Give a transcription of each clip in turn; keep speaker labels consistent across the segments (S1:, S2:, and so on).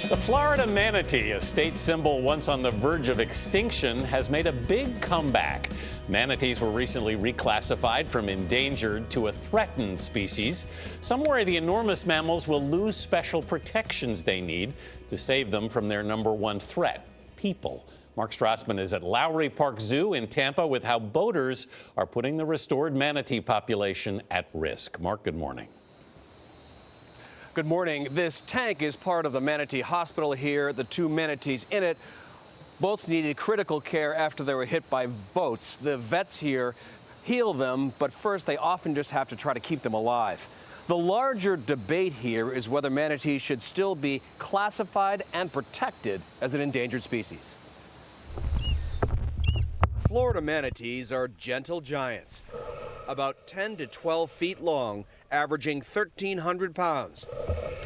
S1: The Florida manatee, a state symbol once on the verge of extinction, has made a big comeback. Manatees were recently reclassified from endangered to a threatened species. Some worry the enormous mammals will lose special protections they need to save them from their #1 threat, people. Mark Strassman is at Lowry Park Zoo in Tampa with how boaters are putting the restored manatee population at risk. Mark, good morning.
S2: Good morning. This tank is part of the Manatee Hospital here. The 2 manatees in it both needed critical care after they were hit by boats. The vets here heal them, but first they often just have to try to keep them alive. The larger debate here is whether manatees should still be classified and protected as an endangered species. Florida manatees are gentle giants, about 10 to 12 feet long, averaging 1,300 pounds,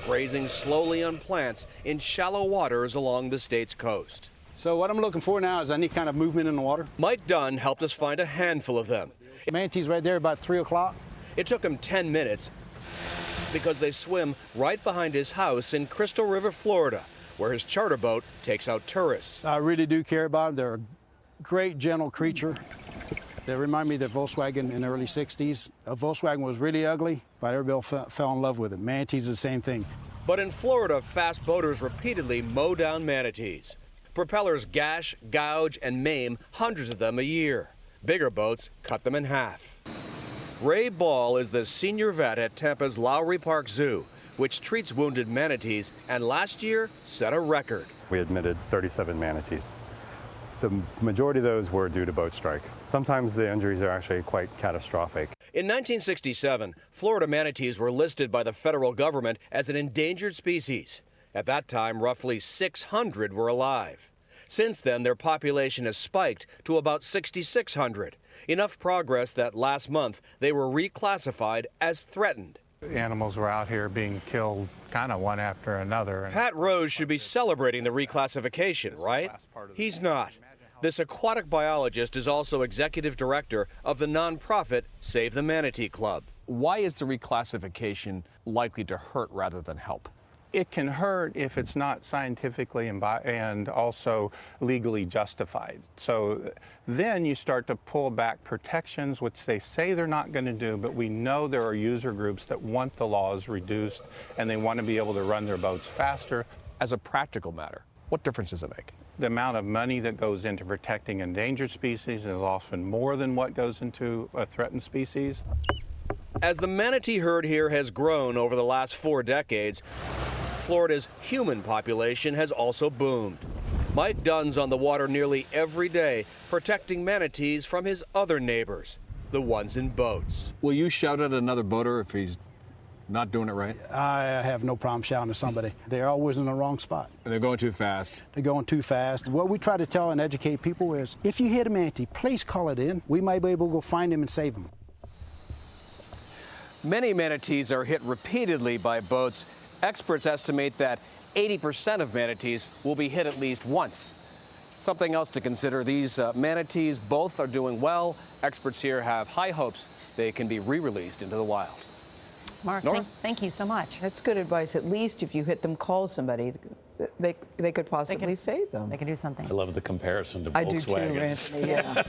S2: grazing slowly on plants in shallow waters along the state's coast.
S3: So what I'm looking for now is any kind of movement in the water.
S2: Mike Dunn helped us find a handful of them.
S3: Manatees right there about 3 o'clock.
S2: It took him 10 minutes because they swim right behind his house in Crystal River, Florida, where his charter boat takes out tourists.
S3: I really do care about them. They're a great, gentle creature. They remind me of the Volkswagen in the early 60s. A Volkswagen was really ugly, but everybody fell in love with it. Manatees are the same thing.
S2: But in Florida, fast boaters repeatedly mow down manatees. Propellers gash, gouge, and maim hundreds of them a year. Bigger boats cut them in half. Ray Ball is the senior vet at Tampa's Lowry Park Zoo, which treats wounded manatees, and last year set a record.
S4: We admitted 37 manatees. The majority of those were due to boat strike. Sometimes the injuries are actually quite catastrophic.
S2: In 1967, Florida manatees were listed by the federal government as an endangered species. At that time, roughly 600 were alive. Since then, their population has spiked to about 6,600. Enough progress that last month they were reclassified as threatened.
S5: Animals were out here being killed kind of one after another.
S2: Pat Rose should be celebrating the reclassification, right? He's not. This aquatic biologist is also executive director of the nonprofit Save the Manatee Club. Why is the reclassification likely to hurt rather than help?
S5: It can hurt if it's not scientifically and also legally justified. So then you start to pull back protections, which they say they're not going to do, but we know there are user groups that want the laws reduced and they want to be able to run their boats faster.
S2: As a practical matter, what difference does it make?
S5: The amount of money that goes into protecting endangered species is often more than what goes into a threatened species.
S2: As the manatee herd here has grown over the last 4 decades, Florida's human population has also boomed. Mike Dunn's on the water nearly every day, protecting manatees from his other neighbors, the ones in boats.
S6: Will you shout at another boater if he's not doing it right?
S3: I have no problem shouting at somebody. They're always in the wrong spot.
S6: They're going too fast.
S3: They're going too fast. What we try to tell and educate people is, if you hit a manatee, please call it in. We might be able to go find him and save him.
S2: Many manatees are hit repeatedly by boats. Experts estimate that 80% of manatees will be hit at least once. Something else to consider, these manatees both are doing well. Experts here have high hopes they can be re-released into the wild.
S7: Mark,
S2: Norah?
S7: thank you so much.
S8: That's good advice. At least if you hit them, call somebody. They could possibly save them.
S7: They can do something.
S1: I love the comparison to
S8: I do too,
S1: Volkswagens.
S8: Anthony, yeah.